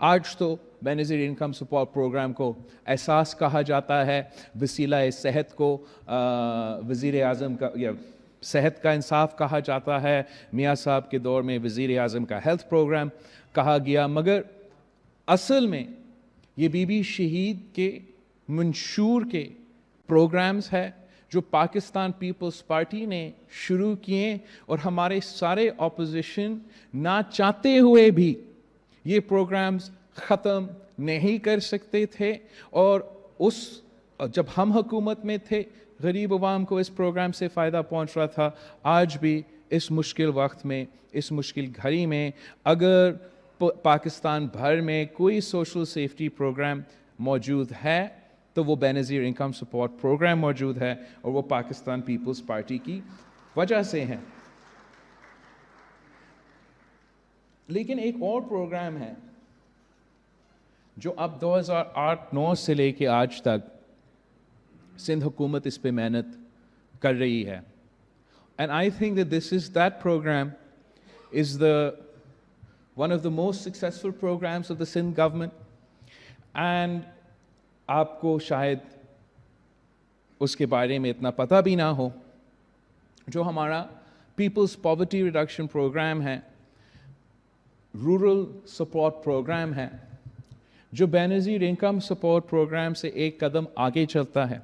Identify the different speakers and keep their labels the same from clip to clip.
Speaker 1: آج تو بے نظیر انکم سپورٹ پروگرام کو احساس کہا جاتا ہے، وسیلہ صحت کو وزیر اعظم کا یا صحت کا انصاف کہا جاتا ہے، میاں صاحب کے دور میں وزیر اعظم کا ہیلتھ پروگرام کہا گیا، مگر اصل میں یہ بی بی شہید کے منشور کے پروگرامز ہے جو پاکستان پیپلز پارٹی نے شروع کیے، اور ہمارے سارے اپوزیشن نہ چاہتے ہوئے بھی یہ پروگرامز ختم نہیں کر سکتے تھے، اور جب ہم حکومت میں تھے غریب عوام کو اس پروگرام سے فائدہ پہنچ رہا تھا۔ آج بھی اس مشکل وقت میں، اس مشکل گھڑی میں، اگر پاکستان بھر میں کوئی سوشل سیفٹی پروگرام موجود ہے تو وہ بے نظیر انکم سپورٹ پروگرام موجود ہے، اور وہ پاکستان پیپلز پارٹی کی وجہ سے ہے۔ لیکن ایک اور پروگرام ہے جو اب 2008-09 سے لے کے آج تک سندھ حکومت اس پہ محنت کر رہی ہے، and I think that that program is one of the most successful programs of the Sindh government, and آپ کو شاید اس کے بارے میں اتنا پتہ بھی نہ ہو۔ جو ہمارا پیپلز پاورٹی ریڈکشن پروگرام ہے، رورل سپورٹ پروگرام ہے، جو بے نظیر انکم سپورٹ پروگرام سے ایک قدم آگے چلتا ہے،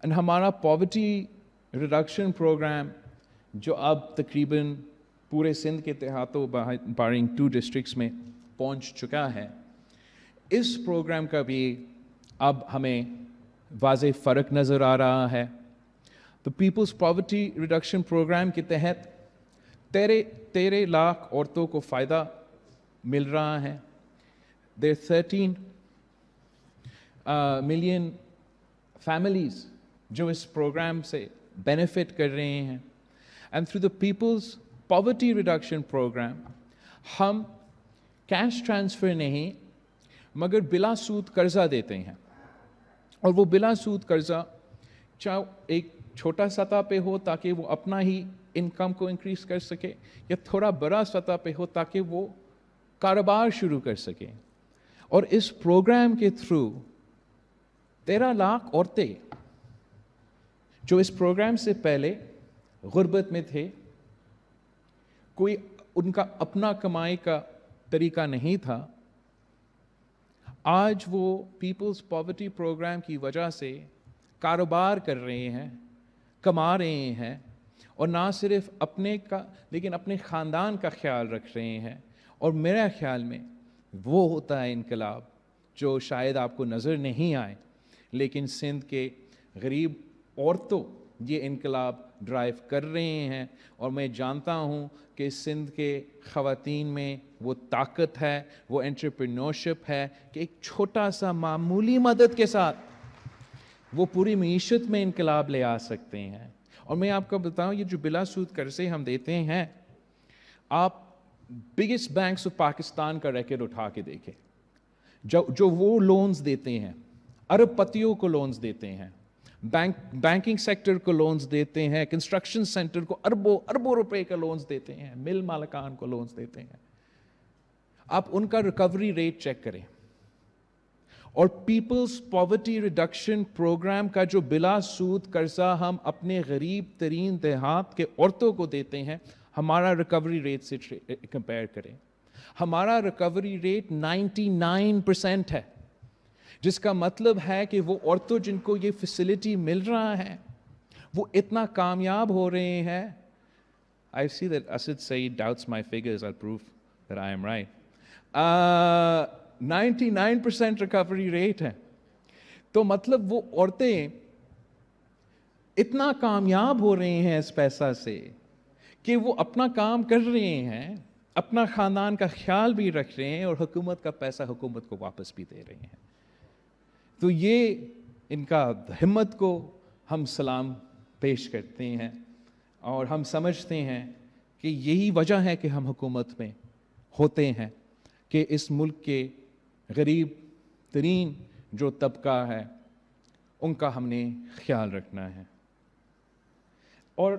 Speaker 1: اور ہمارا پاورٹی ریڈکشن پروگرام جو اب تقریباً پورے سندھ کے دیہاتوں بارنگ 2 ڈسٹرکٹس میں پہنچ چکا ہے، اس پروگرام کا بھی اب ہمیں واضح فرق نظر آ رہا ہے۔ تو پیپلز پاورٹی ریڈکشن پروگرام کے تحت 13 لاکھ عورتوں کو فائدہ مل رہا ہے۔ There are 13 million families جو اس پروگرام سے بینیفٹ کر رہے ہیں، and through the people's poverty reduction programme ہم کیش ٹرانسفر نہیں مگر بلا سود قرضہ دیتے ہیں، اور وہ بلا سود قرضہ چاہے ایک چھوٹا سطح پہ ہو تاکہ وہ اپنا ہی انکم کو انکریز کر سکے، یا تھوڑا بڑا سطح پہ ہو تاکہ وہ کاروبار شروع کر سکے۔ اور اس پروگرام کے تھرو 13 لاکھ عورتیں جو اس پروگرام سے پہلے غربت میں تھے، کوئی ان کا اپنا کمائی کا طریقہ نہیں تھا، آج وہ پیپلز پاورٹی پروگرام کی وجہ سے کاروبار کر رہے ہیں، کما رہے ہیں، اور نہ صرف اپنے کا لیکن اپنے خاندان کا خیال رکھ رہے ہیں۔ اور میرے خیال میں وہ ہوتا ہے انقلاب جو شاید آپ کو نظر نہیں آئے، لیکن سندھ کے غریب عورتوں یہ انقلاب ڈرائیو کر رہے ہیں، اور میں جانتا ہوں کہ سندھ کے خواتین میں وہ طاقت ہے، وہ انٹرپرینورشپ ہے کہ ایک چھوٹا سا معمولی مدد کے ساتھ وہ پوری معیشت میں انقلاب لے آ سکتے ہیں۔ اور میں آپ کو بتاؤں، یہ جو بلا سود قرضے ہم دیتے ہیں، آپ بگیسٹ بینکس آف پاکستان کا ریکارڈ اٹھا کے دیکھیں، جو وہ لونز دیتے ہیں، ارب پتیوں کو لونز دیتے ہیں، بینکنگ سیکٹر کو لونز دیتے ہیں، کنسٹرکشن سینٹر کو اربوں روپے کا لونز دیتے ہیں، مل مالکان کو لونز دیتے ہیں۔ آپ ان کا ریکوری ریٹ چیک کریں، اور پیپلز پاورٹی ریڈکشن پروگرام کا جو بلا سود قرضہ ہم اپنے غریب ترین دیہات کے عورتوں کو دیتے ہیں، ہمارا ریکوری ریٹ سے کمپیئر کریں، ہمارا ریکوری ریٹ 99% ہے، جس کا مطلب ہے کہ وہ عورتوں جن کو یہ فیسلٹی مل رہا ہے وہ اتنا کامیاب ہو رہے ہیں۔ I see that Asad Saeed doubts my figures. I'll prove that I am right. 99% recovery rate ہے، تو مطلب وہ عورتیں اتنا کامیاب ہو رہے ہیں اس پیسہ سے کہ وہ اپنا کام کر رہے ہیں، اپنا خاندان کا خیال بھی رکھ رہے ہیں، اور حکومت کا پیسہ حکومت کو واپس بھی دے رہے ہیں۔ تو یہ ان کا ہمت کو ہم سلام پیش کرتے ہیں، اور ہم سمجھتے ہیں کہ یہی وجہ ہے کہ ہم حکومت میں ہوتے ہیں، کہ اس ملک کے غریب ترین جو طبقہ ہے ان کا ہم نے خیال رکھنا ہے۔ اور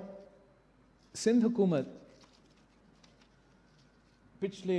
Speaker 1: سندھ حکومت پچھلے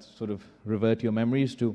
Speaker 1: sort of revert your memories to,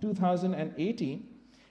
Speaker 1: 2018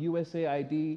Speaker 1: USAID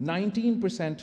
Speaker 1: 19%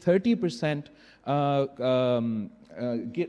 Speaker 1: 30%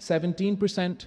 Speaker 1: 17%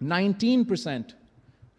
Speaker 1: 19%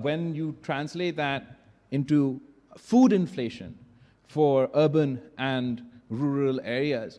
Speaker 1: when you translate that into food inflation for urban and rural areas,